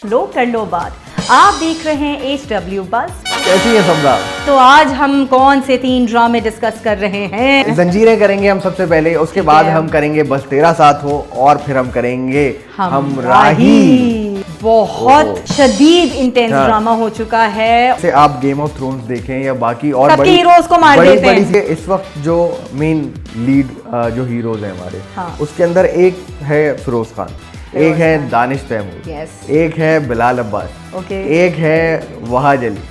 लो कर लो बात। आप देख रहे हैं HW बस। कैसी है समरा? तो आज हम कौन से 3 ड्रामे डिस्कस कर रहे हैं? जंजीरें करेंगे हम सबसे पहले, उसके बाद हम करेंगे बस तेरा साथ हो, और फिर हम करेंगे हम राही। बहुत शदीद इंटेंस ड्रामा हो चुका है। से आप गेम ऑफ थ्रोन्स देखें या बाकी और सबके हीरोज को मार देते हैं। बड़ी इस वक्त जो मेन लीड जो हीरोज हैं हमारे, हाँ। उसके अंदर एक है फिरोज खान, एक है दानिश तैमूर, एक है बिलाल अब्बास, एक है वहाज अली।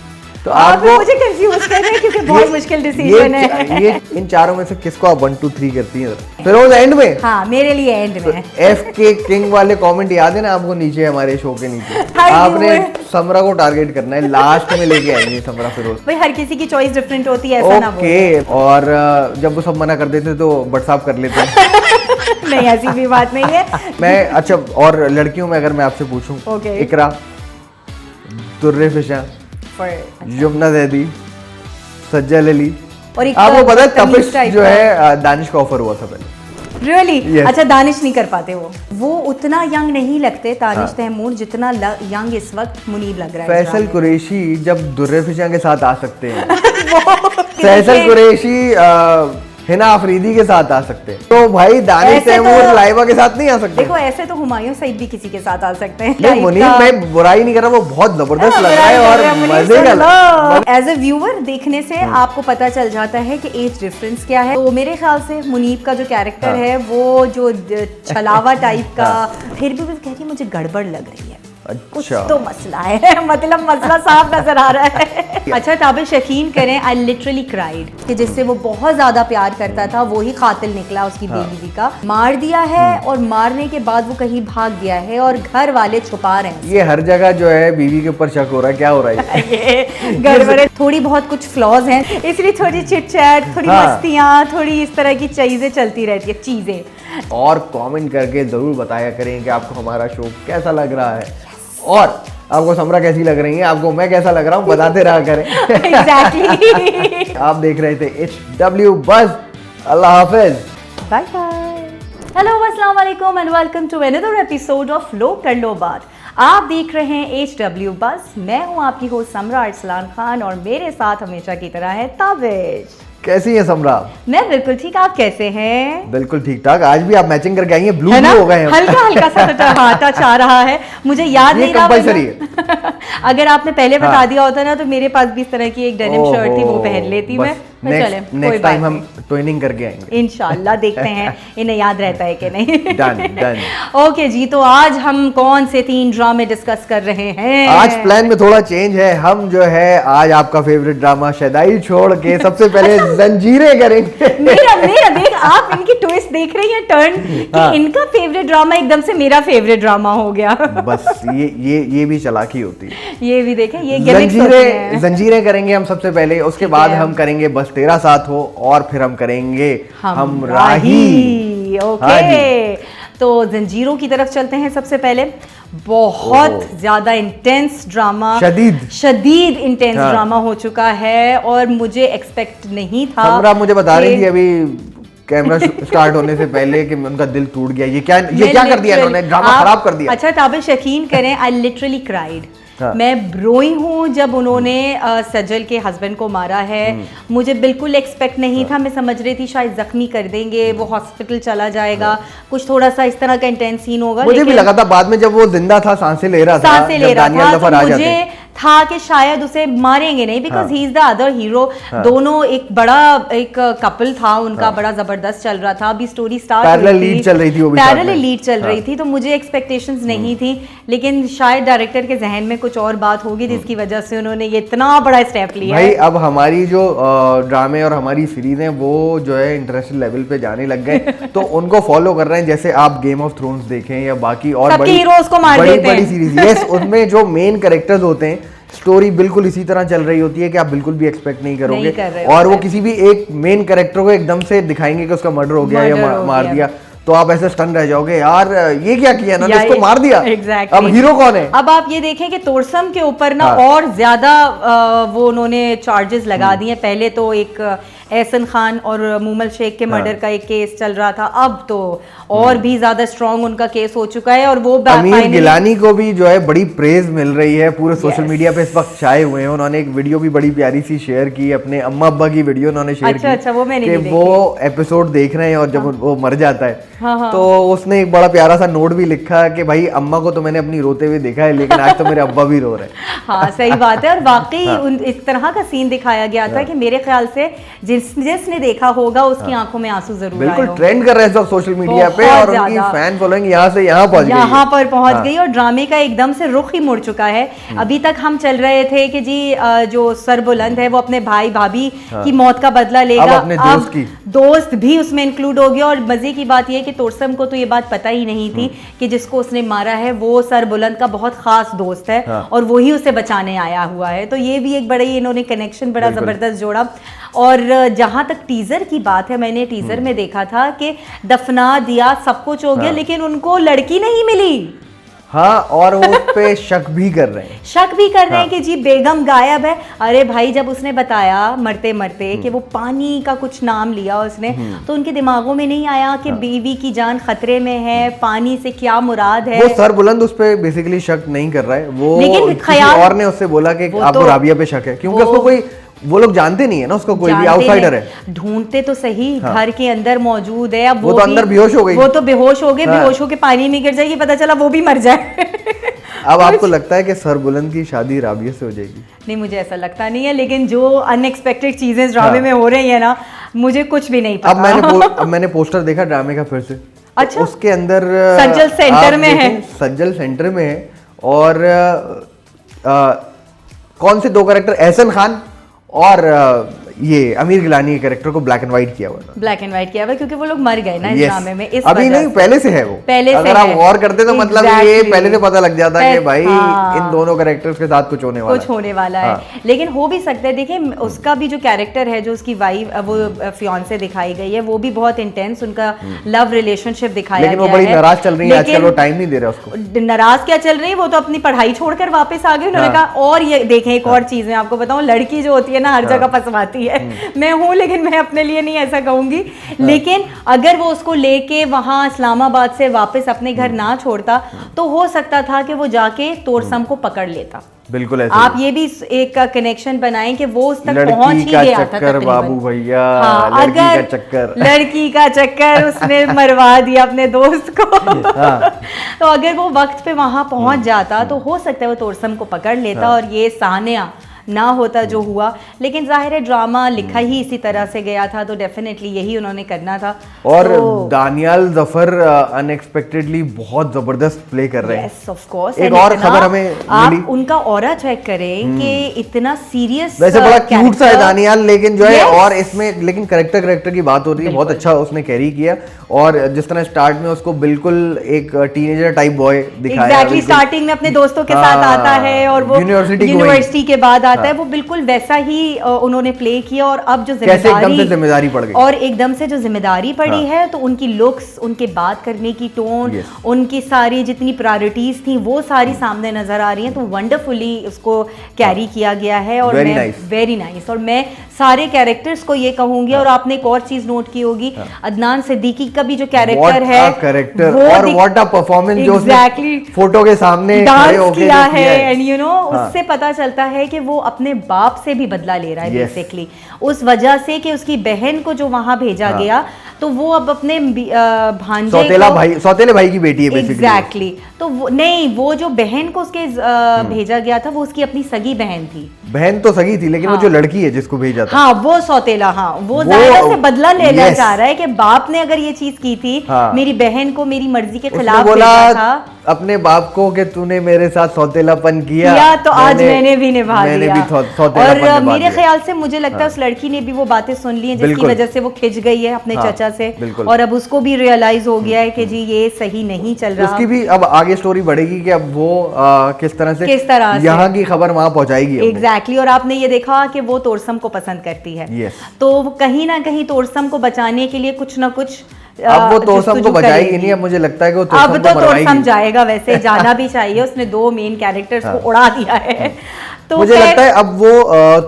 तो आप मुझे कंफ्यूज कर रहे हैं क्योंकि बहुत मुश्किल डिसीजन है। ये इन चारों में से किसको आप 1 2 3 करती हैं? फिरोज एंड में? हाँ, मेरे लिए एंड में। FK किंग वाले कमेंट याद है ना आपको? नीचे हमारे शो के नीचे आपने समरा को टारगेट करना है, लास्ट में लेके आएंगे समरा फिरोज। भाई हर किसी की चॉइस डिफरेंट होती है, ऐसा ना बोलो। ओके, और जब वो सब मना कर देते तो व्हाट्सएप कर लेते हैं। नहीं, ऐसी भी बात नहीं है। मैं अच्छा, और लड़कियों में अगर मैं आपसे पूछूं, इकरा, दुर्रे फिशा, यमुना जैदी, सज्जल अली, और आपको पता है तपिश जो है दानिश का ऑफर हुआ था पहले। Really? Yes. अच्छा, दानिश नहीं कर पाते वो उतना यंग नहीं लगते दानिश तैमूर जितना यंग इस वक्त मुनीब लग रहा है। फैसल कुरैशी जब दुर्रे फिशा के साथ आ सकते हैं फैसल कुरैशी हिना अफरीदी के साथ आ सकते हैं, तो भाई दानिश तैमूर लाइबा के साथ नहीं आ सकते। देखो, ऐसे तो हुमायूं सईद भी किसी के साथ आ सकते हैं। नहीं, मुनीब मैं बुराई नहीं कर रहा, वो बहुत जबरदस्त लग रहा है और मजे का। एज ए व्यूअर देखने से आपको पता चल जाता है कि एज डिफरेंस क्या है। तो मेरे ख्याल से मुनीब का जो कैरेक्टर है वो जो छलावा टाइप का, फिर भी वो कहती है मुझे गड़बड़ लग रही है। कुछ तो मसला है, मतलब मसला साफ नजर आ रहा है। अच्छा, ताबिश यकीन करें, आई लिटरली क्राइड कि जिससे वो बहुत ज्यादा प्यार करता था वो ही कातिल निकला, उसकी बीवी का मार दिया है, और मारने के बाद वो कहीं भाग गया है और घर वाले छुपा रहे हैं। ये हर जगह जो है बीवी के ऊपर शक हो रहा है, क्या हो रहा है? ये गड़बड़, थोड़ी बहुत कुछ फ्लॉज हैं, इसलिए थोड़ी चिट चैट, थोड़ी मस्तियाँ, थोड़ी इस तरह की चीजें चलती रहती है चीजें। और कमेंट करके जरूर बताया करें कि आपको हमारा शो कैसा लग रहा है, और आपको समरा कैसी लग रही है, आपको मैं कैसा लग रहा हूँ, बताते रहा करें। Exactly. आप देख रहे थे HW बस। अल्लाह हाफिज, बाय बाय। हेलो, अस्सलाम वालेकुम and welcome to another episode of Lo Kar Lo बात। आप देख रहे हैं HW बस। मैं हूँ आपकी होस्ट समरा अरसलान खान, और मेरे साथ हमेशा की तरह है ताबिश। कैसी है समरा? मैं बिल्कुल ठीक, आप कैसे हैं? बिल्कुल ठीक ठाक। आज भी आप मैचिंग करके आई हैं, ब्लू ब्लू हो गए हैं। हल्का हल्का सा टच आ रहा है, मुझे याद नहीं रहा। कंपल्सरी है। अगर आपने पहले बता दिया होता ना तो मेरे पास भी इस तरह की एक डेनिम शर्ट थी, वो पहन लेती मैं। नेक्स्ट टाइम हम ट्विनिंग करके आएंगे इंशाल्लाह। देखते हैं इन्हें याद रहता है कि नहीं। डन। ओके जी, तो आज हम कौन से 3 ड्रामे डिस्कस कर रहे हैं? आज प्लान में थोड़ा चेंज है। हम जो है आज आपका फेवरेट ड्रामा शदाई छोड़ के सबसे पहले जंजीरें करेंगे। मेरा देख, आप इनकी ट्विस्ट देख रही हैं, टर्न कि इनका फेवरेट ड्रामा एकदम से मेरा फेवरेट ड्रामा हो गया। बस ये भी चालाकी होती है। ये भी देखें, ये जंजीरें करेंगे हम सबसे पहले, उसके बाद हम करेंगे बस तेरा साथ हो, और फिर हम करेंगे हम राही। ओके, तो जंजीरों की तरफ चलते हैं। सबसे पहले बहुत ज्यादा इंटेंस ड्रामा, शदीद इंटेंस ड्रामा हो चुका है, और मुझे एक्सपेक्ट नहीं था। हमरा मुझे बता रही थी अभी कैमरा स्टार्ट होने से पहले कि उनका दिल टूट गया। ये क्या कर दिया इन्होंने, ड्रामा खराब कर दिया। अच्छा, ताबिश यकीन करें, आई लिटरली क्राइड। मैं रोई हूँ जब उन्होंने सज्जल के हस्बैंड को मारा है। मुझे बिल्कुल एक्सपेक्ट नहीं था। मैं समझ रही थी शायद जख्मी कर देंगे, वो हॉस्पिटल चला जाएगा, कुछ थोड़ा सा इस तरह का इंटेंस सीन होगा। मुझे भी लगा था बाद में जब वो जिंदा था, सांसें ले रहा था, तो मुझे था कि शायद उसे मारेंगे नहीं, because he is the other hero. दोनों एक बड़ा एक कपल था उनका, बड़ा जबरदस्त चल रहा था। अभी स्टोरी स्टार्ट पैरेलल लीड चल रही थी, तो मुझे एक्सपेक्टेशंस नहीं थी, लेकिन शायद डायरेक्टर के जहन में कुछ और बात होगी जिसकी वजह से उन्होंने ये इतना बड़ा स्टेप लिया। भाई अब हमारी जो ड्रामे और हमारी सीरीज हैं वो जो है इंटरनेशनल लेवल पे जाने लग गए, तो उनको फॉलो कर रहे हैं। जैसे आप गेम ऑफ थ्रोन्स देखें या बाकी और बड़ी सीरीज, यस, उनमें जो मेन कैरेक्टर्स होते हैं, स्टोरी बिल्कुल इसी तरह चल रही होती है कि आप बिल्कुल भी एक्सपेक्ट नहीं करोगे, और वो किसी भी एक मेन कैरेक्टर को एकदम से दिखाएंगे कि उसका मर्डर हो गया या मार दिया, तो आप ऐसे स्टन रह जाओगे, यार ये क्या किया ना, इसको मार दिया। exactly. अब हीरो कौन है? अब आप ये देखें कि तोरसम के ऊपर ना और ज्यादा वो उन्होंने चार्जेस लगा दिए। पहले तो एक एहसन खान और मूमल शेख के मर्डर का एक केस चल रहा था, अब तो और भी ज्यादा स्ट्रॉन्ग उनका केस हो चुका है। और वो अमीर गिलानी को भी जो है बड़ी प्रेज मिल रही है, पूरे सोशल मीडिया पे इस वक्त छाए हुए हैं। उन्होंने एक वीडियो भी बड़ी प्यारी सी शेयर की, अपने अम्मा अब्बा की वीडियो उन्होंने शेयर की। अच्छा, वो मैंने कि वो एपिसोड देख रहे हैं और जब वो मर जाता है तो उसने एक बड़ा प्यारा सा नोट भी लिखा कि भाई अम्मा को तो मैंने अपनी रोते हुए देखा है, लेकिन आज तो मेरे अब्बा भी रो रहे हैं। हाँ सही बात है। और वाकई इस तरह का सीन दिखाया गया था कि मेरे ख्याल से जिसने देखा होगा उसकी आंखों में आंसू जरूर आए। बिल्कुल ट्रेंड कर रहे हैं सोशल मीडिया पे और उनकी फैन फॉलोइंग यहाँ से यहाँ पर पहुंच गई और ड्रामे का एकदम से रुख ही मुड़ चुका है। अभी तक हम चल रहे थे कि जी जो सरबुलंद है वो अपने भाई भाभी की मौत का बदला लेगा, अब दोस्त भी उसमें इंक्लूड हो गया। और मजे की बात यह है कि तोरसम को तो ये बात पता ही नहीं थी कि जिसको उसने मारा है वो सरबुलंद का बहुत खास दोस्त है और वही उसे बचाने आया हुआ है। तो ये भी एक बड़ा ही इन्होंने कनेक्शन बड़ा जबरदस्त जोड़ा। और जहां तक टीजर की बात है, मैंने टीजर में देखा था कि दफना दिया, सब कुछ हो गया, लेकिन उनको लड़की नहीं मिली। हाँ, और वो पे शक भी कर रहे हैं कि जी बेगम गायब है। अरे भाई, जब उसने बताया मरते मरते कि वो पानी का कुछ नाम लिया उसने, तो उनके दिमागों में नहीं आया कि बीवी की जान खतरे में है, पानी से क्या मुराद है। वो सरबुलंद उस पे बेसिकली शक नहीं कर रहा है, वो लेकिन किसी और ने उससे बोला कि आपको राबिया पे शक है, क्योंकि उसको कोई वो लोग जानते नहीं है ना, उसको कोई भी आउटसाइडर है। ढूंढते तो सही, घर के अंदर मौजूद है। अब वो तो अंदर बेहोश हो गई, वो तो बेहोश हो गए, बेहोश होके पानी में गिर जाएगी, पता चला वो भी मर जाए। अब आपको लगता है कि सरबुलंद की शादी राबिया से हो जाएगी? नहीं, मुझे ऐसा लगता नहीं है, लेकिन जो अनएक्सपेक्टेड चीजें ड्रामे में हो रही है ना, मुझे कुछ भी नहीं पता। अब मैंने पोस्टर देखा ड्रामे का फिर से। अच्छा, उसके अंदर सज्जल सेंटर में है, सज्जल सेंटर में है। और कौन से दो कैरेक्टर, एहसन खान और ये अमीर गिलानी के कैरेक्टर को ब्लैक एंड व्हाइट किया हुआ था। ब्लैक एंड व्हाइट किया हुआ क्योंकि वो लोग मर गए ना इस ड्रामे में। इस अभी नहीं, पहले से है वो। पहले से अगर आप गौर करते तो मतलब ये पहले से पता लग जाता कि भाई इन दोनों कैरेक्टर्स के साथ कुछ होने वाला है। लेकिन हो भी सकता है, देखिए उसका भी जो कैरेक्टर है, जो उसकी वाइफ वो फियांसे दिखाई गई है, वो भी बहुत इंटेंस उनका लव रिलेशनशिप दिखाया गया है। लेकिन वो बड़ी नाराज चल रही है आजकल, वो टाइम नहीं दे रहा उसको। नाराज क्या चल रही है, वो तो अपनी पढ़ाई छोड़कर वापस आ गई। उन्होंने कहा और ये देखें, एक और चीज मैं आपको बताऊं, लड़की जो होती है ना हर जगह फंसवाती है। मैं हूं, लेकिन मैं अपने लिए नहीं ऐसा कहूंगी। लेकिन अगर वो उसको लेके वहां इस्लामाबाद से वापस अपने घर ना छोड़ता तो हो सकता था कि वो जाके तोरसम को पकड़ लेता। बिल्कुल ऐसे आप ये भी एक कनेक्शन बनाएं कि वो उस तक पहुंच ही गया था तकरीबन। बाबू भैया, लड़की का चक्कर उसने मरवा दिया अपने दोस्त को। तो अगर वो वक्त पे वहां पहुंच जाता तो हो सकता है वो तोरसम को पकड़ लेता और ये सानिया ना होता जो हुआ। लेकिन जाहिर है ड्रामा लिखा ही इसी तरह से गया था, तो डेफिनेटली यही उन्होंने करना था। और दानियाल जफर अनएक्सपेक्टेडली बहुत जबरदस्त प्ले कर रहे हैं। Yes of course. एक और खबर हमें मिली, आप उनका ऑरा चेक करें कि इतना सीरियस, वैसे बड़ा क्यूट सा है दानियाल, लेकिन जो है और इसमें लेकिन कैरेक्टर की बात हो रही है, बहुत अच्छा उसने कैरी किया। और जिस तरह स्टार्ट में उसको बिल्कुल एक टीनेजर टाइप बॉय दिखाया, एग्जैक्टली स्टार्टिंग में अपने दोस्तों के साथ आता है और वो यूनिवर्सिटी के बाद आता है, वो बिल्कुल वैसा ही उन्होंने प्ले किया। और अब जो जिम्मेदारी पड़ गई और एकदम से जो जिम्मेदारी पड़ी है, तो उनकी लुक्स, उनके बात करने की टोन, उनकी सारी जितनी प्रायोरिटीज थी वो सारी सामने नजर आ रही हैं। तो वंडरफुली उसको कैरी किया गया है और वेरी नाइस। और मैं सारे कैरेक्टर्स को ये कहूंगी। और आपने एक और चीज नोट की होगी, अदनान सिद्दीकी का भी जो कैरेक्टर है, और व्हाट अ परफॉर्मेंस जो उसने फोटो के सामने डांस किया है। एंड यू नो, उससे पता चलता है कि वो अपने बाप से भी बदला ले रहा है बेसिकली, उस वजह से कि उसकी बहन को जो वहां भेजा गया, तो वो अब अपने भांजे सौतेले भाई की बेटी है बेसिकली। एग्जैक्टली। तो वो जो बहन को उसके भेजा गया था, वो उसकी अपनी सगी बहन थी। बहन तो सगी थी, लेकिन वो जो लड़की है जिसको भेजा था, हाँ वो सौतेला, वो ज़ाहिरा से बदला लेना चाह रहा है कि बाप ने अगर ये चीज की थी, मेरी बहन को मेरी मर्जी के खिलाफ भेजा था अपने बाप को कि तूने मेरे साथ सौतेलापन किया तो आज मैंने भी निभा दिया। और मेरे ख्याल से मुझे लगता है उस लड़की ने भी वो बातें सुन ली हैं जिसकी वजह से वो खिंच गई है अपने चचा से, और अब उसको भी रियलाइज हो गया है कि जी ये सही नहीं चल रहा। उसकी भी अब आगे स्टोरी बढ़ेगी कि अब वो किस तरह से यहाँ की खबर वहां पहुंचाएगी। एग्जैक्टली। और आपने ये देखा कि वो तोरसम को पसंद करती है, तो कहीं ना कहीं तोरसम को बचाने के लिए कुछ ना कुछ, अब वो तोरसम को बचाएगी नहीं, अब मुझे लगता है कि वो अब तो तोरसम जाएगा, वैसे जाना भी चाहिए। उसने 2 मेन कैरेक्टर्स को उड़ा दिया है। तो मुझे लगता है अब वो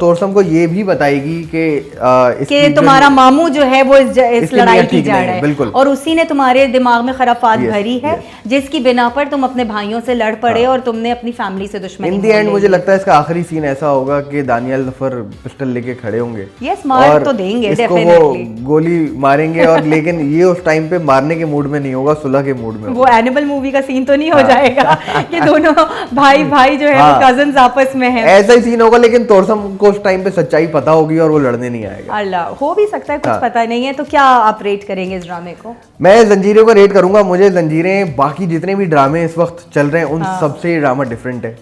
तोरसम को ये भी बताएगी कि तुम्हारा मामू जो है वो इस लड़ाई की जड़ है, बिल्कुल, और उसी ने तुम्हारे दिमाग में खराफात भरी है, जिसकी बिना पर तुम अपने भाइयों से लड़ पड़े और तुमने अपनी फैमिली से दुश्मनी। इन दी एंड मुझे लगता है इसका आखिरी सीन ऐसा होगा कि दानियल जफर पिस्टल लेके खड़े होंगे, मार तो देंगे डेफिनेटली, गोली मारेंगे और लेकिन ये उस टाइम पे मारने के मूड में नहीं होगा, सुलह के मूड में। वो एनिमल मूवी का सीन तो नहीं हो जाएगा कि दोनों भाई जो है वो कजन्स आपस में हैं, ऐसा ही सीन होगा, लेकिन तोरसम को उस टाइम पे सच्चाई पता होगी और वो लड़ने नहीं आएगा। अल्लाह, हो भी सकता है, कुछ पता नहीं है। तो क्या आप रेट करेंगे इस ड्रामे को? मैं जंजीरें को रेट करूंगा। मुझे जंजीरें बाकी जितने भी ड्रामे इस वक्त चल रहे हैं उन सबसे ड्रामा डिफरेंट है।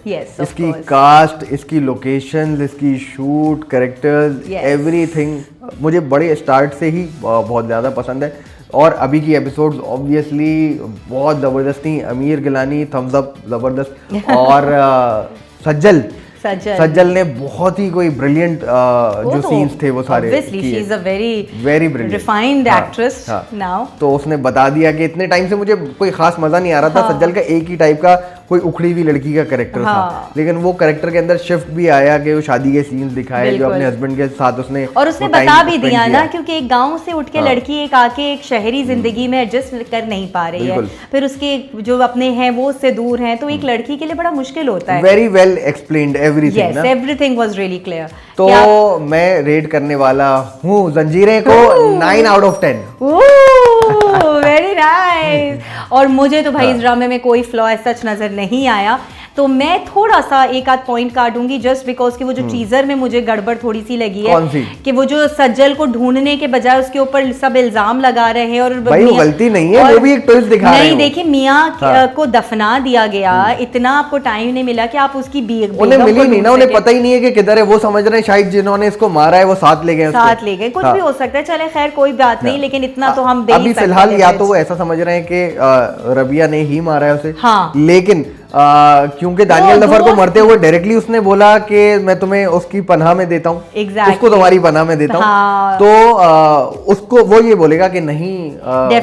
इसकी कास्ट, इसकी लोकेशन, इसकी शूट, कैरेक्टर्स, एवरीथिंग मुझे बड़े स्टार्ट से ही बहुत ज़्यादा पसंद है। और अभी की एपिसोड्स ऑब्वियसली बहुत ज़बरदस्त थी। अमीर गिलानी थम्स अप, ज़बरदस्त। और सज्जल ने बहुत ही कोई ब्रिलियंट जो सीन्स थे वो सारे वेरी रिफाइंड एक्ट्रेस नाउ। तो उसने बता दिया कि इतने टाइम से मुझे कोई खास मजा नहीं आ रहा था। सज्जल का एक ही टाइप का कोई उखड़ी हुई लड़की का कैरेक्टर था, लेकिन वो कैरेक्टर के अंदर शिफ्ट भी आया कि वो शादी के सीन्स दिखाए जो अपने हस्बैंड के साथ उसने बता भी दिया ना, क्योंकि एक गांव से उठ के लड़की एक आके एक शहरी जिंदगी में एडजस्ट कर नहीं पा रही है, फिर उसके जो अपने हैं वो उससे दूर हैं, तो एक लड़की के लिए बड़ा मुश्किल होता है। Very well explained everything, everything was really clear. तो मैं रेट करने वाला हूँ जंजीरें को 9 out of 10। Very nice. और मुझे तो भाई इस ड्रामे में कोई फ्लॉ सच नजर नहीं आया, तो मैं थोड़ा सा एक आध पॉइंट काटूंगी जस्ट बिकॉज कि वो जो टीजर में मुझे गड़बड़ थोड़ी सी लगी है कि वो जो सज्जल को ढूंढने के बजाय उसके ऊपर सब इल्जाम लगा रहे हैं, और भाई वो गलती नहीं है, वो भी एक ट्विस्ट दिखा रहे हैं। नहीं देखिए, मियां को दफना दिया गया, इतना आपको टाइम नहीं मिला कि आप उसकी उन्हें मिली नहीं ना, उन्हें पता ही नहीं है कि किधर है। वो समझ रहे हैं शायद जिन्होंने इसको मारा है वो साथ ले गए, कुछ भी हो सकता है। चले खैर कोई बात नहीं, लेकिन इतना तो हम अभी फिलहाल या तो वो ऐसा समझ रहे हैं कि रबिया ने ही मारा है उसे, लेकिन क्योंकि दानियल जफर को मरते हुए डायरेक्टली उसने बोला कि मैं तुम्हें उसकी पनाह में देता हूँ, उसको तुम्हारी पनाह में देता हूँ, तो उसको वो ये बोलेगा कि नहीं,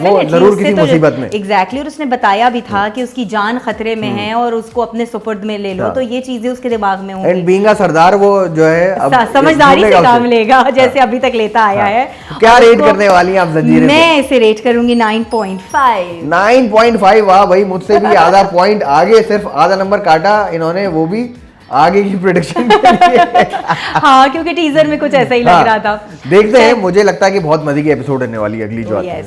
वो जरूर किसी मुसीबत में। एग्जैक्टली, और उसने बताया भी था कि उसकी जान खतरे में है और उसको अपने सुपुर्द में ले लो, तो ये चीजें उसके दिमाग में होंगी। एंड बीइंग अ सरदार वो जो है समझदारी से काम लेगा, जैसे अभी तक लेता आया है। क्या रेट करने वाली हैं आप जंजीरें? मैं इसे रेट करूंगी 9.5। 9.5, वाह भाई, मुझसे भी आधा पॉइंट आगे, सिर्फ आधा नंबर काटा इन्होंने, वो भी आगे की प्रेडिक्शन के लिए। हाँ, क्योंकि टीजर में कुछ ऐसा ही लग रहा था। देखते हैं, मुझे लगता है कि बहुत मजे की एपिसोड रहने वाली है अगली जो आती है।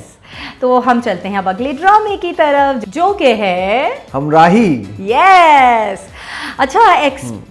तो हम चलते हैं अब अगले ड्रामे की तरफ, जो के है हमराही। यस, अच्छा,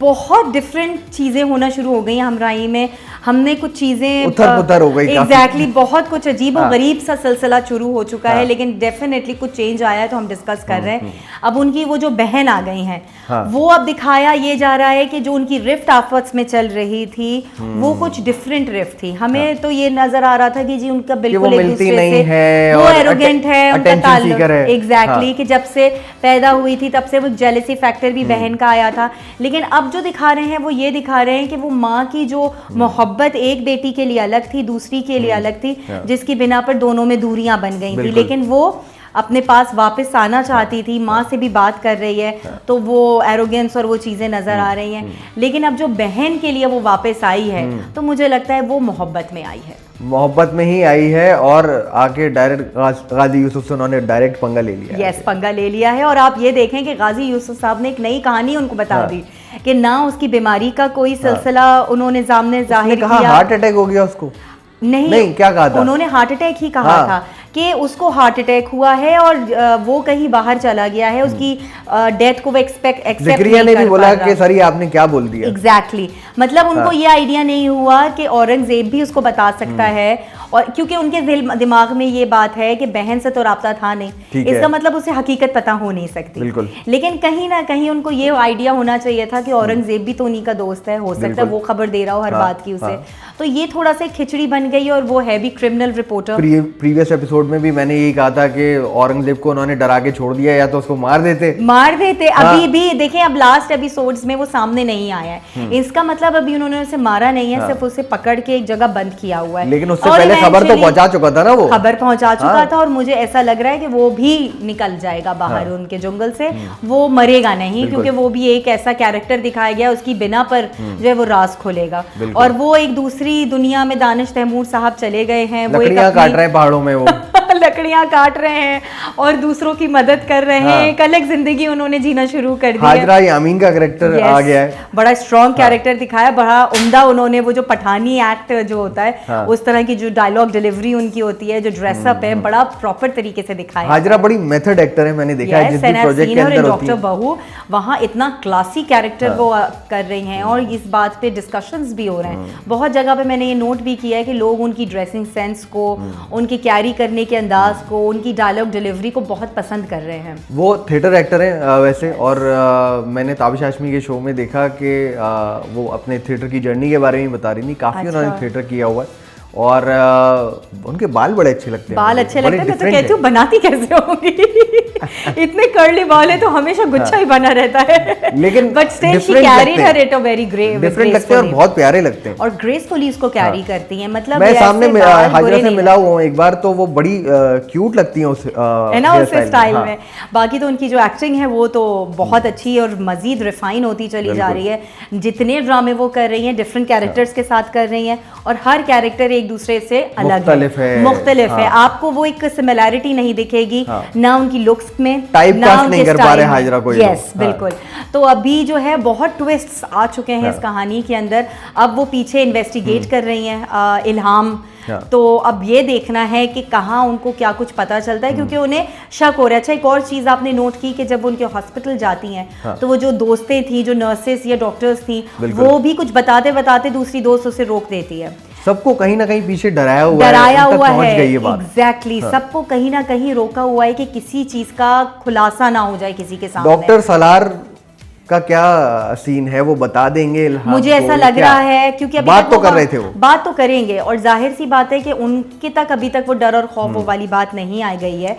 बहुत डिफरेंट चीजें होना शुरू हो गई हमराही में। हमने कुछ चीजें उथर-पुथर हो गई, एग्जैक्टली बहुत कुछ अजीब और गरीब सा सिलसिला शुरू हो चुका है, लेकिन डेफिनेटली कुछ चेंज आया है, तो हम डिस्कस कर रहे हैं। अब उनकी वो जो बहन आ गई हैं, वो अब दिखाया ये जा रहा है कि जो उनकी रिफ्ट आपस में चल रही थी वो कुछ डिफरेंट रिफ्ट थी। हमें तो ये नजर आ रहा था कि जी उनका बिल्कुल एक दूसरे से वो एरोगेंट है, उनका ताल्लुक एग्जैक्टली कि जब से पैदा हुई थी तब से वो जेलसी फैक्टर भी बहन का आया था। लेकिन अब जो दिखा रहे हैं वो ये दिखा रहे हैं कि वो माँ की जो मोहब्बत एक बेटी के लिए अलग थी, दूसरी के लिए अलग थी, जिसकी बिना पर दोनों में दूरियां बन गई थी, लेकिन वो अपने पास वापस आना चाहती थी, माँ से भी बात कर रही है, तो वो एरोगेंस और वो चीज़ें नज़र आ रही हैं। लेकिन अब जो बहन के लिए वो वापस आई है, तो मुझे लगता है वो मोहब्बत में आई है, मोहब्बत में ही आई है, और आके डायरेक्ट गाजी यूसुफ से उन्होंने डायरेक्ट पंगा ले लिया। यस, पंगा ले लिया है। और आप ये देखें कि गाजी यूसुफ साहब ने एक नई कहानी उनको बता दी कि ना उसकी बीमारी का कोई सिलसिला उन्होंने सामने जाहिर किया। हार्ट अटैक हो गया उसको? नहीं, क्या कहा था उन्होंने? हार्ट अटैक ही कहा था कि उसको हार्ट अटैक हुआ है और वो कहीं बाहर चला गया है, उसकी डेथ को वो एक्सेप्ट नहीं कर बोला कि सर ये आपने क्या बोल दिया। एग्जैक्टली, मतलब उनको ये आइडिया नहीं हुआ कि औरंगजेब भी उसको बता सकता है, और क्योंकि उनके दिमाग में ये बात है कि बहन से तो राब्ता था नहीं, इसका मतलब उसे हकीकत पता हो नहीं सकती। लेकिन कहीं ना कहीं उनको ये आइडिया होना चाहिए था कि औरंगजेब भी तो उन्हीं का दोस्त है, हो सकता है वो खबर दे रहा हो हर बात की उसे। तो ये थोड़ा सा खिचड़ी बन गई, और वो है भी क्रिमिनल रिपोर्टर। प्रीवियस एपिसोड में भी मैंने यही कहा था कि औरंगजेब को उन्होंने डरा के छोड़ दिया, या तो उसको मार देते। अभी भी देखें, अब लास्ट एपिसोड्स में वो सामने नहीं आया है, इसका मतलब अभी उन्होंने उसे मारा नहीं है, सिर्फ उसे पकड़ के एक जगह बंद किया हुआ है। लेकिन उससे पहले खबर तो पहुंचा चुका था ना, वो खबर पहुंचा चुका था, और मुझे ऐसा लग रहा है कि वो भी निकल जाएगा बाहर उनके जंगल से, वो मरेगा नहीं, क्योंकि वो भी एक ऐसा कैरेक्टर दिखाया गया उसकी बिना पर जो है वो राज खोलेगा। और वो एक दूसरी दुनिया में दानिश तैमूर साहब चले गए हैं, वो लकड़ियां काट रहे हैं पहाड़ों में, वो लकड़ियां काट रहे हैं और दूसरों की मदद कर रहे हैं। एक अलग जिंदगी उन्होंने जीना शुरू कर दी है। हाजरा यामीन का कैरेक्टर आ गया है, बड़ा स्ट्रॉन्ग कैरेक्टर दिखाया, बड़ा उम्दा उन्होंने वो जो पठानी एक्ट जो होता है उस तरह की जो डायलॉग डिलीवरी उनकी होती है, जो ड्रेसअप है, बड़ा प्रॉपर तरीके से दिखाया। हाजरा बड़ी मेथड एक्टर है, मैंने देखा है जिस भी प्रोजेक्ट के अंदर होती है। डॉक्टर बहू वहाँ इतना क्लासी कैरेक्टर वो कर रही हैं, और इस बात पे डिस्कशंस भी हो रहे हैं बहुत जगह पे। मैंने ये नोट भी किया है कि लोग उनकी ड्रेसिंग सेंस को, उनकी कैरी करने के अंदाज को, उनकी डायलॉग डिलीवरी को बहुत पसंद कर रहे हैं। वो थिएटर एक्टर हैं वैसे, और मैंने ताबिश हाशमी के शो में देखा कि वो अपने थिएटर की जर्नी के बारे में बता रही थी, काफी उन्होंने थिएटर किया हुआ है, और उनके बाल बड़े अच्छे लगते हैं। बाल अच्छे लगते हैं, मैं तो कहती हूँ बनाती कैसे होंगी इतने कर्ली बाल है तो हमेशा गुच्छा ही बना रहता है, लेकिन but still she carried her it a very different लगते हैं और बहुत प्यारे लगते हैं, और ग्रेसफुली इसको कैरी करती हैं। मतलब मैं सामने हाजरा से मिला हुआ हूँ एक बार, तो वो बड़ी क्यूट लगती हैं उस स्टाइल में। बाकी तो उनकी जो एक्टिंग है वो तो बहुत अच्छी और मजीद रिफाइन होती चली जा रही है। जितने ड्रामे वो कर रही हैं डिफरेंट कैरेक्टर्स के साथ कर रही हैं, और हर कैरेक्टर एक दूसरे से अलग है, मुख्तलिफ है। आपको वो एक सिमिलैरिटी नहीं दिखेगी, ना उनकी लुक्स में, टाइपकास्ट नहीं कर पा रहे हाजरा को। यस बिल्कुल। तो अभी जो है बहुत ट्विस्ट्स आ चुके हैं इस कहानी के अंदर। अब वो पीछे इन्वेस्टिगेट कर रही हैं इल्हाम, तो अब ये देखना है कि कहाँ उनको क्या कुछ पता चलता है, क्योंकि उन्हें शक हो रहा है। अच्छा, एक और चीज़ आपने नोट की कि जब वो उनके हॉस्पिटल जाती हैं तो वो जो दोस्तें थी, जो नर्सेस या डॉक्टर्स थी, वो भी कुछ बताते बताते दूसरी दोस्त उसे रोक देती है। सबको कहीं ना कहीं पीछे डराया हुआ है। एग्जैक्टली, सबको कहीं ना कहीं रोका हुआ है कि किसी चीज का खुलासा ना हो जाए किसी के सामने। डॉक्टर सलार का क्या सीन है वो बता देंगे मुझे ऐसा लग रहा है, क्योंकि अभी बात तो कर रहे थे, वो बात तो करेंगे, और जाहिर सी बात है कि उनके तक अभी तक वो डर और खौफ वाली बात नहीं आ गई है।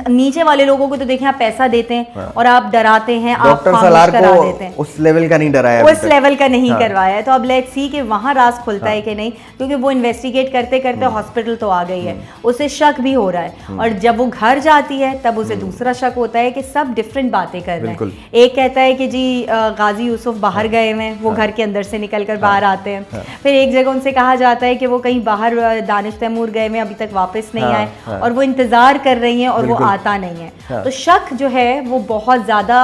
नीचे वाले लोगों को तो देखें, आप पैसा देते हैं और आप डराते हैं, आप खामोश करा देते हैं, उस लेवल का नहीं डराया, उस लेवल का नहीं करवाया है। तो अब लेट्स सी कि वहां राज खुलता है कि नहीं, क्योंकि वो इन्वेस्टिगेट करते करते हॉस्पिटल तो आ गई है, उसे शक भी हो रहा है, और जब वो घर जाती है तब उसे दूसरा शक होता है कि सब डिफरेंट बातें कर रहे हैं। एक कहता है कि जी गाजी यूसुफ बाहर गए हैं, वो घर के अंदर से निकलकर बाहर आते हैं। फिर एक जगह उनसे कहा जाता है कि वो कहीं बाहर दानिश तैमूर गए हैं, अभी तक वापस नहीं आए, और वो इंतजार कर रही हैं और वो आता नहीं है। तो शक जो है वो बहुत ज्यादा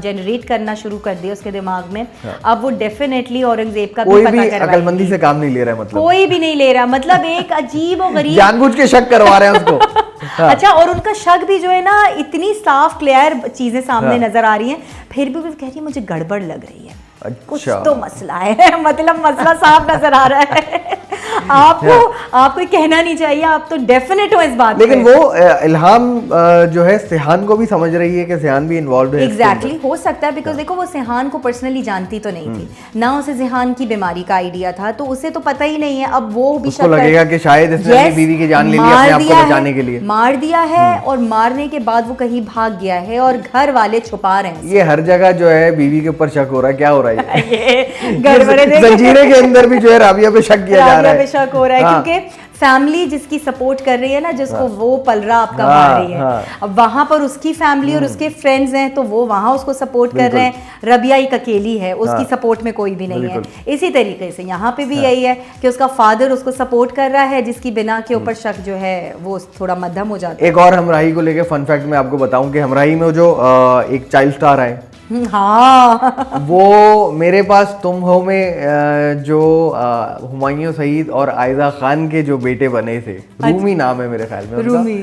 जनरेट करना शुरू कर दिया उसके दिमाग में। अब वो डेफिनेटली औरंगजेब का भी पता कर, अकलमंदी से काम नहीं ले रहा है, मतलब कोई भी नहीं ले रहा, मतलब एक अजीब और गरीब जानबूझ के शक करवा रहे हैं उसको। अच्छा, और उनका शक भी जो है ना, इतनी साफ क्लियर चीजें सामने नजर आ रही हैं, फिर भी वो कह रही है मुझे गड़बड़ लग रही है। कुछ तो मसला है, मतलब मसला साफ नजर आ रहा है। आपको कहना नहीं चाहिए, आप तो डेफिनेट हो इस बात में। लेकिन वो इल्हाम जो है सिहान को भी समझ रही है कि सिहान भी इन्वॉल्व है। एग्जैक्टली, हो सकता है, बिकॉज देखो वो सिहान को पर्सनली जानती तो नहीं थी ना, उसे सिहान की बीमारी का आइडिया था, तो उसे तो पता ही नहीं है। अब वो भी उसको लगेगा कि शायद इसने अपनी बीवी की जान ले ली अपने आप को बचाने के लिए, मार दिया है, और मारने के बाद वो कहीं भाग गया है और घर वाले छुपा रहे हैं। ये हर जगह जो है बीवी के ऊपर शक हो रहा है, क्या हो रहा है जंजीरे के अंदर भी जो है राबिया पे शक किया जा रहा है, शक हो रहा है, क्योंकि फैमिली जिसकी सपोर्ट कर रही है ना, जिसको वो पलरा आपका मार रही है, अब वहां पर उसकी फैमिली और उसके फ्रेंड्स हैं, तो वो वहां उसको सपोर्ट कर रहे हैं। रबिया एक अकेली है, उसकी सपोर्ट में कोई भी नहीं है। इसी तरीके से यहाँ पे भी यही है कि उसका फादर उसको सपोर्ट कर रहा है, जिसकी बिना के ऊपर शक जो है वो थोड़ा मध्यम हो जाता है। एक और हमराही को लेके फन फैक्ट मैं आपको बताऊं कि हमराही में जो एक चाइल्ड स्टार आए, हाँ वो मेरे पास तुम हो में जो हुमायूं सईद और आयजा खान के जो बेटे बने थे, रूमी नाम है मेरे ख्याल में रूमी,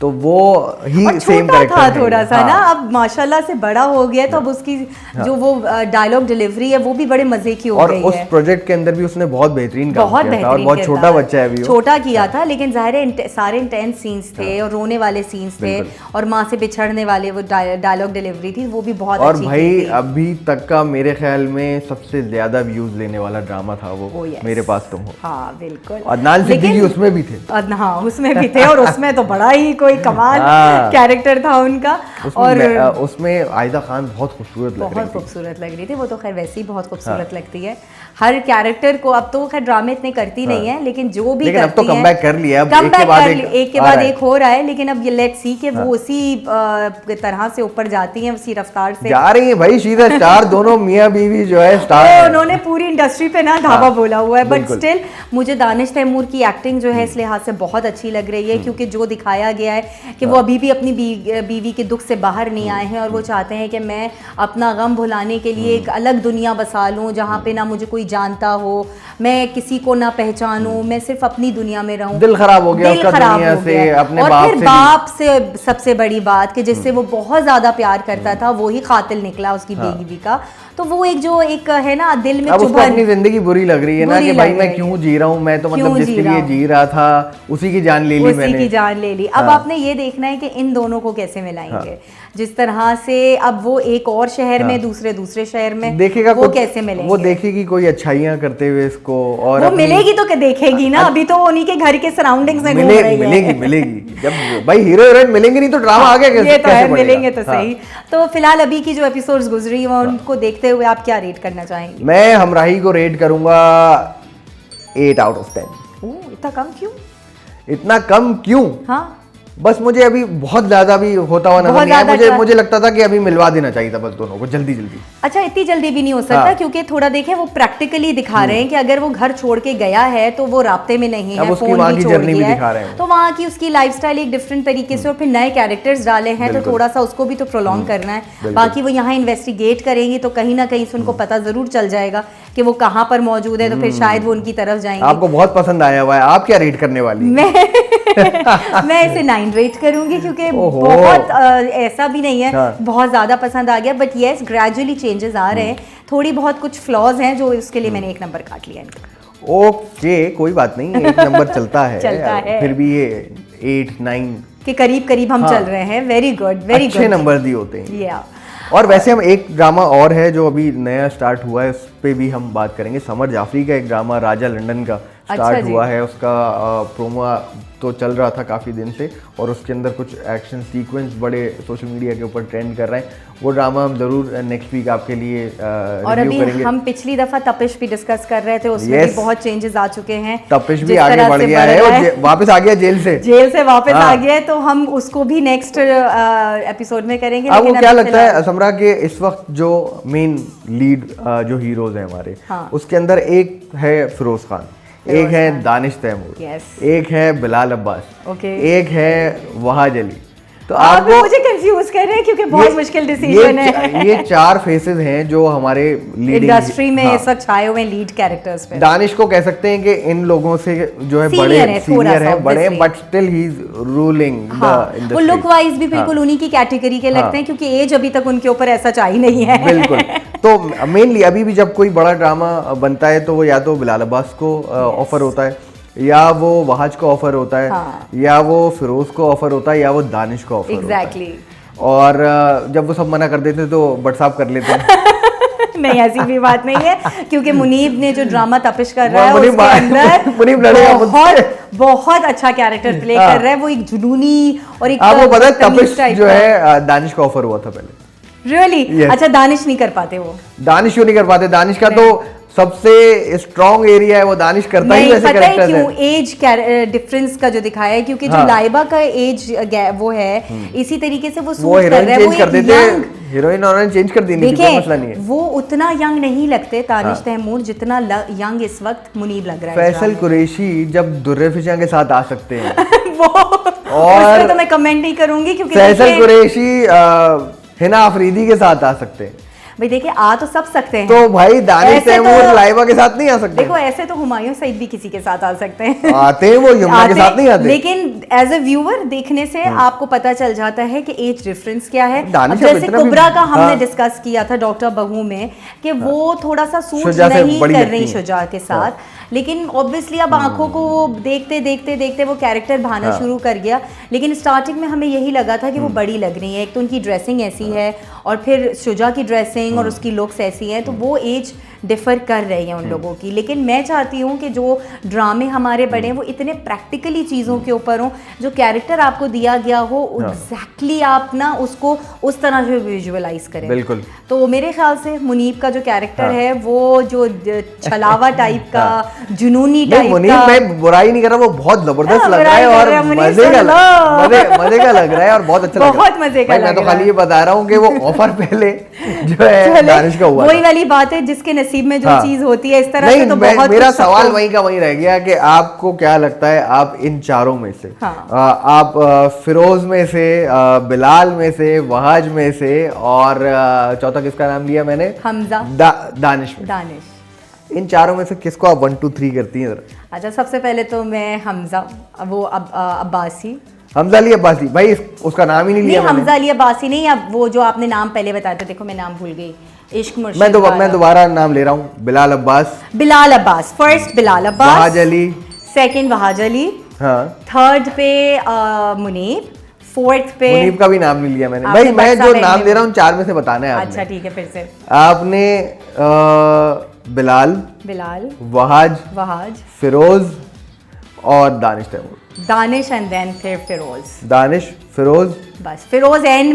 तो वो ही सेम कैरेक्टर था थोड़ा सा ना, अब माशाल्लाह से बड़ा हो गया, तो अब उसकी जो वो डायलॉग डिलीवरी है वो भी बड़े मजे की हो गई है। और उस प्रोजेक्ट के अंदर भी उसने बहुत बेहतरीन काम किया था, और बहुत छोटा बच्चा है अभी, छोटा किया था, लेकिन जाहिर है सारे इंटेंस सीन्स थे और रोने वाले सीन्स थे, और माँ से बिछड़ने वाले वो डायलॉग डिलीवरी थी, वो भी बहुत और भाई अभी तक का मेरे ख्याल में सबसे ज्यादा व्यूज लेने वाला ड्रामा था वो मेरे पास तुम हो। हाँ बिल्कुल, अदनान सिद्दीकी उसमें भी थे। हाँ उसमें भी थे, और उसमें तो बड़ा ही कोई एक कमाल कैरेक्टर था उनका। और उसमें आयदा खान बहुत खूबसूरत लग रही थी। वो तो खैर वैसे ही बहुत खूबसूरत लगती है हर कैरेक्टर को। अब तो खैर ड्रामे इतने करती नहीं है, लेकिन जो भी करती तो कमबैक कर लिया, एक के बाद एक हो रहा है। लेकिन अब ये लेट्स सी कि वो उसी तरह से ऊपर जाती हैं, उसी रफ्तार से जा रही है भाई। शी द स्टार, दोनों मियां बीवी जो है स्टार है। उन्होंने पूरी इंडस्ट्री पे ना धावा बोला हुआ है। बट स्टिल मुझे दानिश तैमूर की एक्टिंग जो है इस लिहाज से बहुत अच्छी लग रही है, क्योंकि जो दिखाया गया है कि वो अभी भी अपनी बीवी के दुख से बाहर नहीं आए हैं, और वो चाहते हैं कि मैं अपना गम भुलाने के लिए एक अलग दुनिया बसा लूं, जहाँ पे ना मुझे कोई जानता हो, मैं किसी को ना पहचानूं, मैं सिर्फ अपनी दुनिया में रहूं। दिल खराब हो गया उसका दुनिया से, अपने और फिर बाप से सबसे बड़ी बात कि जिससे वो बहुत ज्यादा प्यार करता था वो ही कातिल निकला उसकी बीवी का। तो वो एक है ना दिल में अब उसको अपनी जिंदगी बुरी लग रही है ना, कि भाई मैं क्यों जी रहा हूँ, मैं तो मतलब जिसके लिए जी रहा था उसी की जान ले ली मैंने, उसी की जान ले ली। अब आपने ये देखना है कि इन दोनों को कैसे मिलाएंगे। जिस तरह से अब वो एक और शहर में, दूसरे शहर में देखेगा, वो कैसे मिलेंगे, वो देखेगी कोई अच्छाइयाँ करते हुए इसको, और वो मिलेगी तो क्या देखेगी ना। अभी तो उन्हीं के घर के सराउंडिंग्स में घूम रही है। मिलेगी जब भाई हीरो हीरोइन मिलेंगे नहीं तो ड्रामा आगे कैसे, ये तो है, मिलेंगे तो सही। तो फिलहाल अभी की जो एपिसोड्स गुजरी हैं उनको देखते हुए आप क्या रेट करना चाहेंगे? मैं हमराही को रेट करूंगा 8 out of 10। इतना कम क्यों? इतना कम क्यों? हाँ, बस मुझे अभी बहुत ज्यादा भी होता हुआ नजर नहीं आया। मुझे लगता था कि अभी मिलवा देना चाहिए था बस दोनों को जल्दी। अच्छा, इतनी जल्दी भी नहीं हो सकता, क्योंकि थोड़ा देखें वो प्रैक्टिकली दिखा रहे हैं कि अगर वो घर छोड़ के गया है तो वो राब्ते में नहीं है, फोन भी छोड़ दिया है, तो वहाँ की उसकी लाइफस्टाइल एक डिफरेंट तरीके से, और फिर नए कैरेक्टर्स डाले हैं तो थोड़ा सा उसको भी तो प्रोलॉन्ग करना है। बाकी वो यहाँ इन्वेस्टिगेट करेंगी तो कहीं ना कहीं से उनको पता जरूर चल जाएगा कि वो कहाँ पर मौजूद है, तो फिर शायद वो उनकी तरफ जाएंगे। आपको बहुत पसंद आया हुआ है, आप क्या रेट करने वाली? मैं इसे 9 रेट करूंगी, क्योंकि बहुत ऐसा भी नहीं है बहुत ज्यादा पसंद आ गया। बट यस, ग्रेजुअली चेंजेस आ रहे हैं, थोड़ी बहुत कुछ फ्लॉज हैं जो इसके लिए मैंने 1 नंबर काट लिया इनका। ओके, कोई बात नहीं, 1 नंबर चलता है। फिर भी ये 8-9 के करीब हम चल रहे हैं। वेरी गुड, वेरी गुड, अच्छे नंबर दिए होते हैं। या और वैसे हम एक ड्रामा और है जो अभी नया स्टार्ट हुआ है, उस पे भी हम बात करेंगे। समर जाफरी का एक ड्रामा राजा लंदन का स्टार्ट हुआ है। उसका प्रोमो तो चल रहा था काफ़ी दिन से, और उसके अंदर कुछ एक्शन सीक्वेंस बड़े सोशल मीडिया के ऊपर ट्रेंड कर रहे हैं। वो ड्रामा हम ज़रूर नेक्स्ट वीक आपके लिए और अभी करेंगे। हम पिछली दफ़ा तपिश भी डिस्कस कर रहे थे, उसमें भी बहुत चेंजेस आ चुके हैं। तपिश भी आगे बढ़ गया है और वापस आ गया जेल से वापस आ गया है, तो हम उसको भी नेक्स्ट एपिसोड में करेंगे। आपको क्या लगता है समरा के इस वक्त जो मेन लीड जो हीरोज हैं हमारे, उसके अंदर एक है फिरोज खान, एक है दानिश तैमूर, एक है बिलाल अब्बास, एक है वहाज अली। तो आप मुझे कंफ्यूज कर रहे हैं, क्योंकि बहुत मुश्किल डिसीजन है। ये 4 फेसेस हैं जो हमारे इंडस्ट्री में इस वक्त छाए हुए लीड कैरेक्टर्स पे। दानिश को कह सकते हैं कि इन लोगों से जो है बड़े सीनियर है बड़े, but still he is ruling the industry. वो लुक वाइज भी बिल्कुल उन्हीं की कैटेगरी के लगते हैं, क्योंकि एज अभी तक उनके ऊपर ऐसा चाहिए नहीं है। बिल्कुल। तो मेनली अभी भी जब कोई बड़ा ड्रामा बनता है तो वो या तो बिलाल अब्बास को ऑफर होता है, या वो वहाज को ऑफर होता है, या वो फिरोज को ऑफर होता है, या वो दानिश को ऑफर होता है। और जब वो सब मना कर देते तो बट साहब कर लेते हैं। नहीं, ऐसी भी बात नहीं है, क्योंकि मुनीब ने जो ड्रामा तपिश कर रहा है उसके अंदर बहुत अच्छा कैरेक्टर प्ले कर रहा है। वो एक जुनूनी और एक, आपको पता है तपिश जो है दानिश का ऑफर हुआ था पहले। रियली? अच्छा, दानिश नहीं कर पाते? वो दानिश क्यों नहीं कर पाते? दानिश का तो सबसे स्ट्रॉन्ग एरिया है, वो दानिश करता ही वैसे कैरेक्टर है। क्यों? एज डिफरेंस का जो दिखाया है, क्योंकि जो लाइबा का एज वो है, इसी तरीके से वो सूट कर रहा है। वो हीरोइन और चेंज कर दी, कोई मसला नहीं है। वो उतना यंग नहीं लगते दानिश तैमूर जितना यंग इस वक्त मुनीब लग रहा है। फैसल कुरैशी जब दुर्रे फिजा के साथ आ सकते हैं वो और तो मैं कमेंट नहीं करूंगी, क्योंकि फैसल कुरैशी हिना अफरीदी के साथ आ सकते हैं। भाई देखिए, आ तो सब सकते हैं, तो भाई दानिश तैमूर लाइबा के साथ नहीं आ सकते। देखो, ऐसे तो हुमायूं सईद भी किसी के साथ आ सकते हैं। आते हैं, वो यमुना के साथ नहीं आते। लेकिन एज ए व्यूअर देखने से आपको पता चल जाता है कि एज डिफरेंस क्या है। जैसे कुबरा का हमने डिस्कस किया था डॉक्टर बहू में, कि वो थोड़ा सा सूट नहीं कर रही शुजा के साथ, लेकिन ऑब्वियसली अब आंखों को देखते देखते देखते वो कैरेक्टर भाना शुरू कर गया। लेकिन स्टार्टिंग में हमें यही लगा था कि वो बड़ी लग रही है। एक तो उनकी ड्रेसिंग ऐसी है, और फिर शुजा की ड्रेसिंग और उसकी लुक्स ऐसी हैं, तो वो एज डिफर कर रही है उन लोगों की, लेकिन मैं चाहती हूँ कि जो ड्रामे हमारे बने वो इतने प्रैक्टिकली चीज़ों के ऊपर हों, जो कैरेक्टर आपको दिया गया हो एग्जैक्टली आप ना उसको उस तरह से विजुअलाइज करें। बिल्कुल। तो मेरे ख्याल से मुनीब का जो कैरेक्टर है वो जो छलावा टाइप का, जुनूनी टाइप का, मुनीब मैं बुराई नहीं कर रहा, वो बहुत जबरदस्त लग रहा है और मजे का लग रहा है और बहुत अच्छा लग रहा है, बहुत मजे का। मैं तो खाली ये बता रहा हूँ कि वो ऑफर पहले जो है दानिश का हुआ, वही वाली बात है जिसके नसीब में जो चीज होती है इस तरह से। तो बहुत मेरा सवाल वही का वही रह गया कि आपको क्या लगता है, आप इन चारों में से आप फिरोज में से, बिलाल में से, वहाज में से और चौथा किसका नाम लिया मैंने, हमजा, दानिश में, इन चारों में से किसको आप 1 2 3 करती हैं? अच्छा, सबसे पहले तो मैं हमजा, वो अब्बासी, हमजा अली अब्बासी। भाई उसका नाम ही नहीं लिया मैंने। हमजा अली अब्बासी नहीं, अब वो जो आपने नाम पहले बताया था, देखो मैं नाम भूल गई, इश्क मुर्शिद। मैं दोबारा नाम ले रहा हूँ, बिलाल अब्बास। फर्स्ट बिलाल अब्बास, वहाज अली, सेकंड वहाज अली, हाँ, थर्ड पे मुनीब, फोर्थ पे मुनीब का भी नाम नहीं लिया मैंने। भाई मैं जो नाम ले रहा हूँ 4 में से बताना है आपने। अच्छा ठीक है, फिर से आपने बिलाल, वहाज, फिरोज और दानिश तैमूर। दानिश एंड देन फिर फिरोज, दानिश, फिरोज, बस फिरोज एंड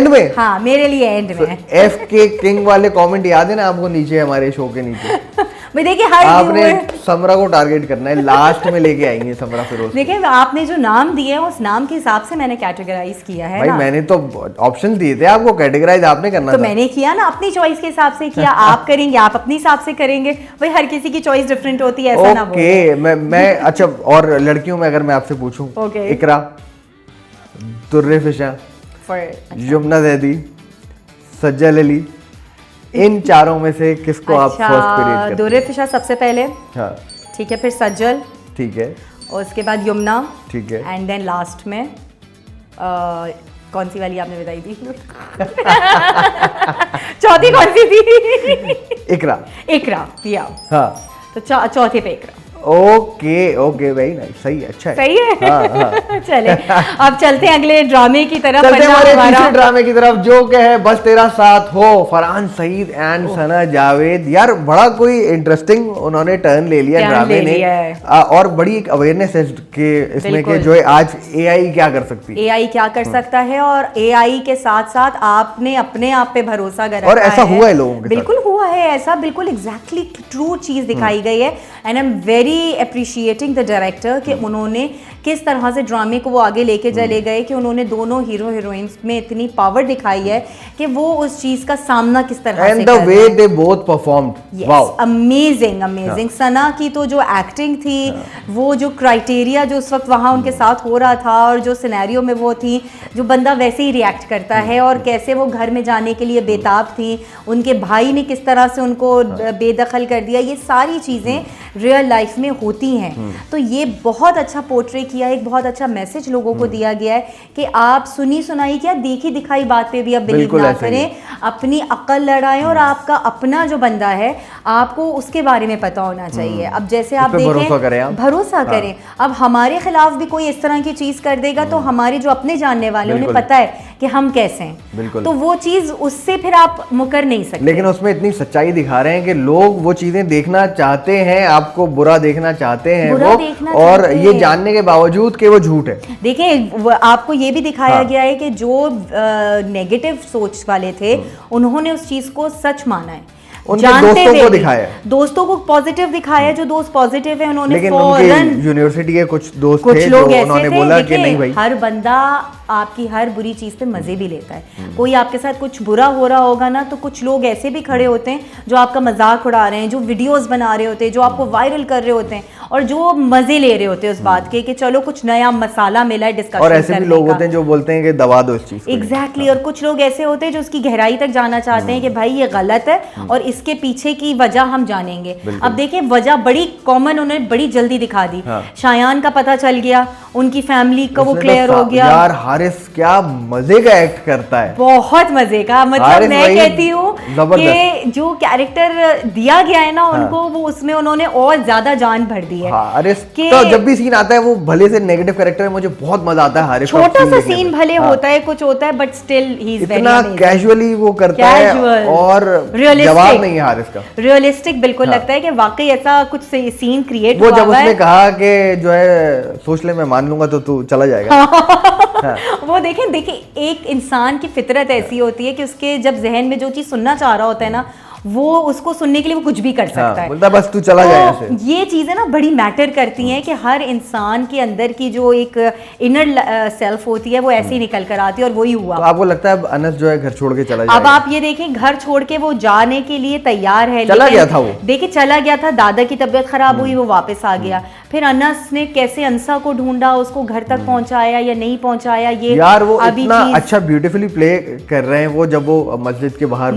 में, हाँ मेरे लिए एंड में। एफ के किंग वाले कमेंट याद है ना आपको, नीचे हमारे शो के नीचे भाई देखिए, हर आपने समरा को टारगेट करना है, लास्ट में लेके आएंगे समरा फिरोज। देखिए आपने जो नाम दिए हैं उस नाम के हिसाब से मैंने कैटेगराइज किया है। भाई मैंने तो ऑप्शन दिए थे आपको, कैटेगराइज आपने करना तो था। मैंने किया ना, अपनी चॉइस के हिसाब से किया। आप करेंगे, आप अपने हिसाब से करेंगे, भाई हर किसी की चॉइस डिफरेंट होती है, ऐसा ना बोलो। ओके, मैं अच्छा, और लड़कियों में अगर मैं आपसे पूछूं, इकरा, दुर्रे फिशा, यमुना जैदी, सज्जल अली, इन चारों में से किसको आप फर्स्ट पीरियड करते हैं? दुर्रे फिशा सबसे पहले, हाँ ठीक है, फिर सज्जल, ठीक है, और उसके बाद यमुना, ठीक है, एंड देन लास्ट में कौन सी वाली आपने बताई थी? चौथी कौन सी थी? इकरा या, हाँ, तो चौथे पे इकरा। ओके वेरी नाइस, सही है, अच्छा है, सही है। हाँ। चले अब चलते हैं अगले ड्रामे की तरफ। चलते हैं हमारे तीसरे ड्रामे की तरफ, जो कि है बस तेरा साथ हो, फरहान सईद एंड सना जावेद। यार बड़ा कोई इंटरेस्टिंग उन्होंने टर्न ले लिया ड्रामे ने, और बड़ी एक अवेयरनेस है कि इसमें कि जो है आज एआई क्या कर सकती है, एआई क्या कर सकता है, और एआई के साथ साथ आपने अपने आप पे भरोसा कर रखा है, और ऐसा हुआ है लोगों के साथ, बिल्कुल हुआ है ऐसा, बिल्कुल एग्जैक्टली ट्रू चीज दिखाई गई है। And I am very appreciating the director कि उन्होंने किस तरह से ड्रामे को वो आगे लेके चले गए, कि उन्होंने दोनों हीरो हीरोइंस में इतनी पावर दिखाई है कि वो उस चीज का सामना किस तरह से and the way they both performed, wow, amazing. Sana की तो जो एक्टिंग थी, वो जो क्राइटेरिया जो उस वक्त वहाँ उनके साथ हो रहा था, और जो सिनेरियो में वो थी, जो बंदा वैसे ही रिएक्ट करता है, और कैसे वो घर में जाने के लिए बेताब थी, उनके भाई ने किस तरह से उनको बेदखल कर दिया, ये सारी चीज़ें रियल लाइफ में होती हैं। तो ये बहुत अच्छा पोर्ट्रे किया, एक बहुत अच्छा मैसेज लोगों को दिया गया है कि आप सुनी सुनाई क्या, देखी दिखाई बात पे भी आप बिलीव ना करें, अपनी अक्ल लड़ाएं, और आपका अपना जो बंदा है आपको उसके बारे में पता होना चाहिए। अब जैसे आप देखें, भरोसा करें, अब हमारे खिलाफ भी कोई इस तरह की चीज कर देगा तो हमारे जो अपने जानने वाले उन्हें पता है कि हम कैसे हैं, तो वो चीज उससे फिर आप मुकर नहीं सकते। लेकिन उसमें इतनी सच्चाई दिखा रहे हैं कि लोग वो चीजें देखना चाहते हैं, आपको बुरा देखना चाहते हैं वो, और ये जानने के बावजूद कि वो झूठ है। देखिए आपको ये भी दिखाया गया है कि जो नेगेटिव सोच वाले थे उन्होंने उस चीज को सच माना है, दोस्तों को दिखाया, दोस्तों को पॉजिटिव दिखाया, जो दोस्त पॉजिटिव है उन्होंने, लेकिन उनके यूनिवर्सिटी के कुछ दोस्त थे जो उन्होंने बोला कि नहीं भाई, हर बंदा आपकी हर बुरी चीज पे मजे भी लेता है। कोई आपके साथ कुछ बुरा हो रहा होगा ना, तो कुछ लोग ऐसे भी खड़े होते हैं जो आपका मजाक उड़ा रहे हैं, जो वीडियोस बना रहे होते हैं, जो आपको वायरल कर रहे होते हैं, और जो मजे ले रहे होते हैं उस बात के कि चलो कुछ नया मसाला मिला है डिस्कशन। और ऐसे भी लोग होते हैं जो बोलते हैं कि दबा दो इस चीज को। एग्जैक्टली। और कुछ लोग ऐसे होते हैं जो उसकी गहराई तक जाना चाहते हैं कि भाई ये गलत है और इसके पीछे की वजह हम जानेंगे। अब देखिए वजह बड़ी कॉमन उन्होंने बड़ी जल्दी दिखा दी। शायान का पता चल गया, उनकी फैमिली का वो क्लियर हो गया। यार हर हारिस क्या मजे का एक्ट करता है, बहुत मजे का। मतलब मैं कहती हूँ कि जो कैरेक्टर दिया गया है ना उनको, वो उसमें उन्होंने और ज्यादा जान भर दी है। हारिस तो जब भी सीन आता है वो भले से नेगेटिव कैरेक्टर है, मुझे बहुत मजा आता है हारिस। छोटा सा सीन भले होता है, कुछ होता है, but still he is very इतना कैजुअली वो करता है और जवाब नहीं है हारिस का। रियलिस्टिक बिल्कुल लगता है कि वाकई ऐसा कुछ सीन क्रिएट हुआ है। वो जब उसने कहा कि जो है सोच ले मैं मान लूंगा तो तू चला जाएगा। वो देखें एक इंसान की फितरत ऐसी होती है कि उसके जब जहन में जो चीज सुनना चाह रहा होता है ना, वो उसको सुनने के लिए वो कुछ भी कर सकता है। बोलता बस तू चला जाए ऐसे। ये चीजें ना बड़ी मैटर करती हैं कि हर इंसान के अंदर की जो एक इनर सेल्फ होती है वो ऐसे ही निकल कर आती है, और वही हुआ। तो आपको लगता है अब अनस जो है घर छोड़ के चला जाएगा? अब आप ये देखें, घर छोड़ के वो जाने के लिए तैयार है, चला गया था वो। देखिए चला गया था, दादा की तबीयत खराब हुई, वो वापस आ गया। फिर अनस ने कैसे अंसा को ढूंढा, उसको घर तक पहुंचाया या नहीं पहुंचाया, ये यार वो इतना अच्छा ब्यूटीफुली प्ले कर रहे हैं वो। जब वो मस्जिद के बाहर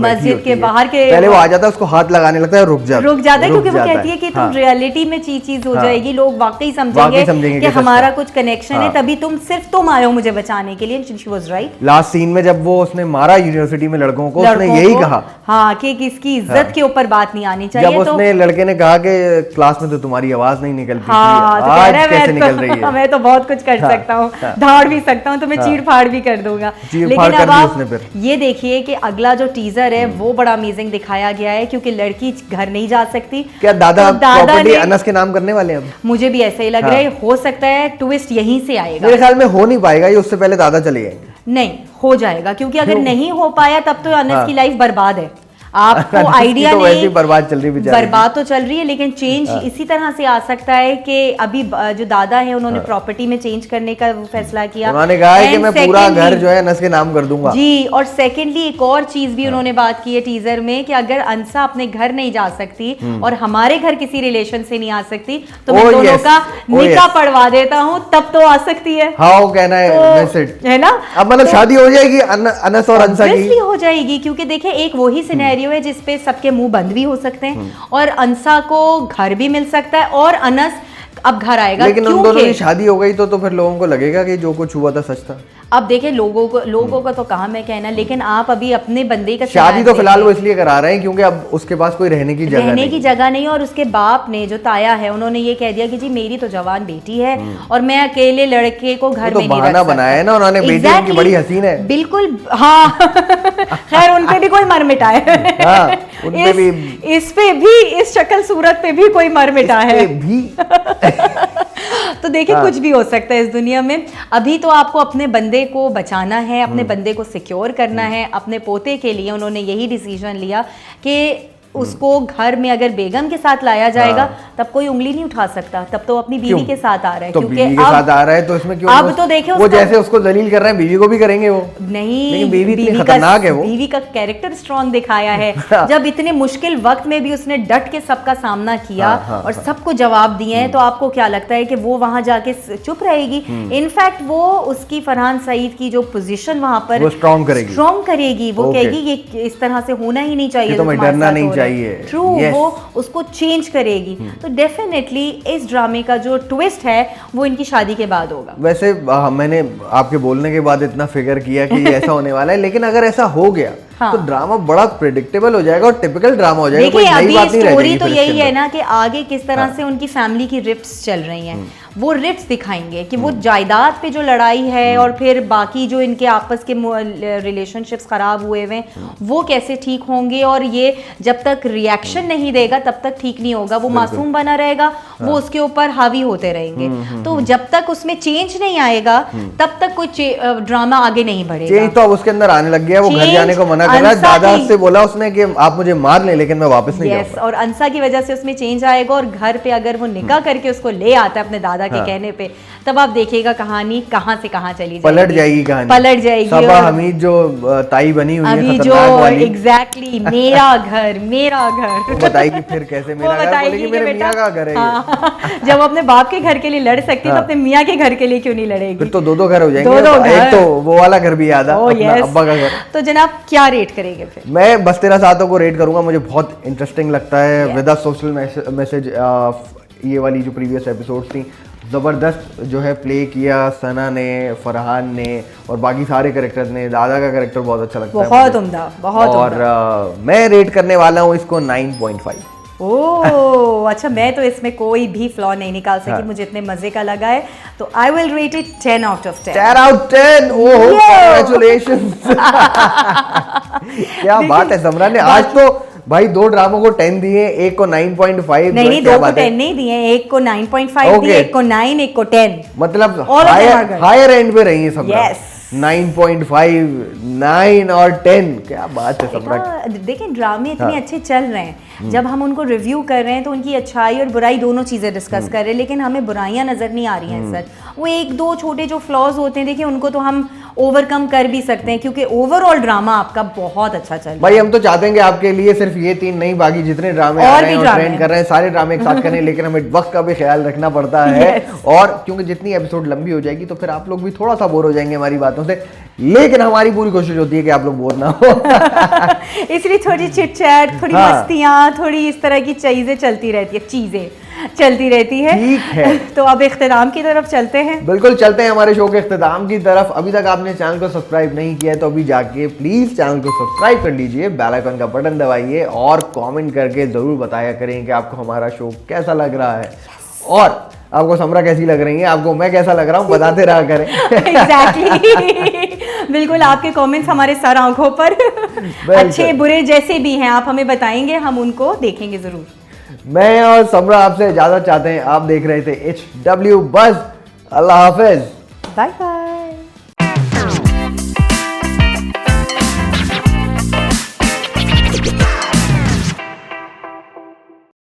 पहले वो आ जाता है, उसको हाथ लगाने लगता है, रुक जाता है क्योंकि वो कहती है कि तुम रियलिटी में चीज हो जाएगी, लोग वाकई समझेंगे कि हमारा कुछ कनेक्शन है, तभी सिर्फ तुम आए हो मुझे बचाने के लिए। She was right. Last scene में जब वो उसने मारा यूनिवर्सिटी में लड़कों को, उसने यही कहा हाँ कि किसकी इज्जत के ऊपर बात नहीं आनी चाहिए। जब उसने लड़के ने कहा कि क्लास में तो तुम्हारी आवाज नहीं निकलती थी, तो आज कैसे निकल रही है? मैं तो बहुत कुछ कर सकता हूँ, धाड़ भी सकता हूँ, तुम्हें चीड़ फाड़ भी कर दूंगा। लेकिन अब आप ये देखिए कि अगला जो टीजर है वो बड़ा अमेजिंग दिखाया गया है, क्योंकि लड़की घर नहीं जा सकती। क्या दादा प्रॉपर्टी अनस के नाम करने वाले हैं? मुझे भी ऐसा ही लग रहा है। हो सकता है ट्विस्ट यहीं से आएगा। मेरे ख्याल में हो नहीं पाएगा ये, उससे पहले दादा चले जाएंगे। नहीं हो जाएगा, क्योंकि अगर नहीं हो पाया तब तो अनस की लाइफ बर्बाद है। आपको आइडिया तो नहीं, बर्बाद चल रही है, बर्बाद तो चल रही है, लेकिन चेंज इसी तरह से आ सकता है कि अभी जो दादा है उन्होंने प्रॉपर्टी में चेंज करने का फैसला किया। उन्होंने कहा है कि मैं पूरा घर जो है अनस के नाम कर दूंगा जी। और सेकेंडली एक और चीज भी उन्होंने बात की है टीजर में कि अगर अंसा अपने घर नहीं जा सकती और हमारे घर किसी रिलेशन से नहीं आ सकती, तो मैं दोनों का निकाह पढ़वा देता हूँ, तब तो आ सकती है। हाँ कहना है ना। अब मतलब शादी हो जाएगी अनस और अंसा की, हो जाएगी, क्योंकि देखिए एक वही सिनेरियो है जिसपे सबके मुंह बंद भी हो सकते हैं, और अंसा को घर भी मिल सकता है, और अनस अब घर आएगा। लेकिन उन दोनों की शादी हो गई तो फिर लोगों को लगेगा कि जो कुछ हुआ था सच था। अब देखिए लोगों का तो कहा मैं कहना, लेकिन आप अभी अपने बंदे का शादी तो फिलहाल वो इसलिए करा रहे हैं क्योंकि अब उसके पास कोई रहने की जगह नहीं। और उसके बाप ने जो ताया है उन्होंने ये कह दिया कि जी मेरी तो जवान बेटी है और मैं अकेले लड़के को घर में नहीं रख सकता। बनाया है ना उन्होंने, बेटी उनकी बड़ी हसीन है। बिल्कुल हाँ खैर उनपे भी कोई मर मिटा है। इस पे भी, इस शक्ल सूरत पे भी कोई मर मिटा है भी। तो देखिए कुछ भी हो सकता है इस दुनिया में। अभी तो आपको अपने बंदे को बचाना है, अपने बंदे को सिक्योर करना है। अपने पोते के लिए उन्होंने यही डिसीजन लिया कि उसको घर में अगर बेगम के साथ लाया जाएगा तब कोई उंगली नहीं उठा सकता, तब तो अपनी बीवी के साथ आ रहा है। तो क्योंकि बीवी के साथ आ रहा है तो इसमें क्यों? अब तो देखे वो जैसे उसको जलील कर रहे हैं बीवी को भी करेंगे वो। नहीं, बीवी खतरनाक है वो। बीवी का कैरेक्टर स्ट्रॉन्ग दिखाया है। जब इतने मुश्किल वक्त में भी उसने डट के सबका सामना किया और सबको जवाब दिए हैं, तो आपको क्या लगता है कि वो वहां जाके चुप रहेगी? इनफैक्ट वो उसकी फरहान सईद की जो पोजीशन वहां पर स्ट्रॉन्ग करेगी। वो कहेगी ये इस तरह से होना ही नहीं चाहिए, तुम्हें डरना नहीं चाहिए। ट्रू, वो उसको चेंज करेगी। तो डेफिनेटली इस ड्रामे का जो ट्विस्ट है वो इनकी शादी के बाद होगा। वैसे मैंने आपके बोलने के बाद इतना फिगर किया कि ऐसा होने वाला है, लेकिन अगर ऐसा हो गया तो ड्रामा बड़ा प्रेडिक्टेबल हो जाएगा और टिपिकल ड्रामा हो जाएगा। देखिए अभी स्टोरी तो यही है ना कि आगे किस तरह से उनकी फैमिली की रिफ्ट्स चल रही हैं, वो रिफ्ट्स दिखाएंगे कि वो जायदाद पे जो लड़ाई है और फिर बाकी जो इनके आपस के रिलेशनशिप्स खराब हुए हुए वो कैसे ठीक होंगे, और ये जब तक रिएक्शन नहीं देगा तब तक ठीक नहीं होगा। वो मासूम बना रहेगा, वो उसके ऊपर हावी होते रहेंगे। तो जब तक उसमें चेंज नहीं आएगा तब तक कोई ड्रामा आगे नहीं बढ़ेगा। चेंज तो अब उसके अंदर आने लग गया, वो घर जाने को मना कर रहा है। दादा से बोला उसने कि आप मुझे मार लें लेकिन मैं वापस नहीं जाऊंगा। और अंसा की वजह से उसमें चेंज आएगा, और घर पे अगर वो निकाह करके उसको ले आता है अपने दादा के कहने पे, तब आप देखिएगा कहानी कहां से कहां चली जाएगी, पलट जाएगी कहानी, पलट जाएगी। सबा हमीद जो ताई बनी हुई है अभी जो एग्जैक्टली मेरा घर बताएगी फिर कैसे मेरा घर, बोलेगी मेरे मियां का घर है। जब अपने बाप के घर के लिए लड़ सकती है तो अपने मियां के घर के लिए क्यों नहीं लड़ेगी? फिर तो दो घर हो जाएंगे। एक तो वो वाला घर भी याद है, अब्बा का घर। तो जनाब क्या रेट करेंगे फिर? मैं बस तेरा साथों को रेट करूंगा। मुझे बहुत इंटरेस्टिंग लगता है विद सोशल मैसेज। ये वाली जो प्रीवियस एपिसोड्स थी ज़बरदस्त जो है प्ले किया सना ने, फरहान ने और बाकी सारे कैरेक्टर्स ने। दादा का कैरेक्टर बहुत अच्छा लगता है, बहुत उम्दा, बहुत और मैं रेट करने वाला हूँ इसको 9.5। ओह अच्छा, मैं तो इसमें कोई भी फ्लॉ नहीं निकाल सकी, मुझे इतने मजे का लगा है, तो I will rate it 10 out of 10। 10 out of 10, oh congratulations. क्या बात है समरा ने, आज तो भाई 2 ड्रामों को 10 दिए, एक को 9.5। नहीं 2 को 10 नहीं दिए, एक को 9.5 दिए, एक को 9, एक को 10, मतलब हायर एंड पे रही है सब। यस 9.5, 9 और 10, क्या बात है समरा। देखिए ड्रामे इतने अच्छे चल रहे हैं, जब हम उनको रिव्यू कर रहे हैं तो उनकी अच्छाई और बुराई दोनों चीज़ें डिस्कस कर रहे हैं, लेकिन हमें बुराइयां नज़र नहीं आ रही हैं सर। वो 1-2 छोटे जो फ्लॉज होते हैं, देखिए उनको तो हम ओवरकम कर भी सकते हैं, क्योंकि ओवरऑल ड्रामा आपका बहुत अच्छा चल रहा है। भाई हम तो चाहते हैं कि आपके लिए सिर्फ ये 3 नहीं, बाकी जितने ड्रामे आ रहे हैं और ट्रेंड कर रहे हैं सारे ड्रामे एक साथ करें, लेकिन हमें वक्त का भी ख्याल रखना पड़ता है। और क्योंकि जितनी एपिसोड लंबी हो जाएगी तो फिर आप लोग भी थोड़ा सा बोर हो जाएंगे हमारी बातों से, लेकिन हमारी पूरी कोशिश होती है कि आप लोग बोर ना हो। इसलिए थोड़ी चिट चैट, थोड़ी मस्तियाँ, थोड़ी इस तरह की चीजें चलती रहती है। ठीक है, तो अब इख्तिताम की तरफ चलते हैं। बिल्कुल चलते हैं हमारे शो के इख्तिताम की तरफ। अभी तक आपने चैनल को सब्सक्राइब नहीं किया है तो अभी जाके प्लीज चैनल को सब्सक्राइब कर लीजिए, बेल आइकन का बटन दबाइए और कमेंट करके जरूर बताया करें कि आपको हमारा शो कैसा लग रहा है, और आपको समरा कैसी लग रही है, आपको मैं कैसा लग रहा हूँ, बताते रहा करें। Exactly. बिल्कुल, आपके कमेंट्स हमारे सर आंखों पर, अच्छे बुरे जैसे भी हैं आप हमें बताएंगे, हम उनको देखेंगे जरूर। मैं और समरा आपसे इजाजत चाहते हैं। आप देख रहे थे HW बज़। अल्लाह हाफिज, बाय बाय।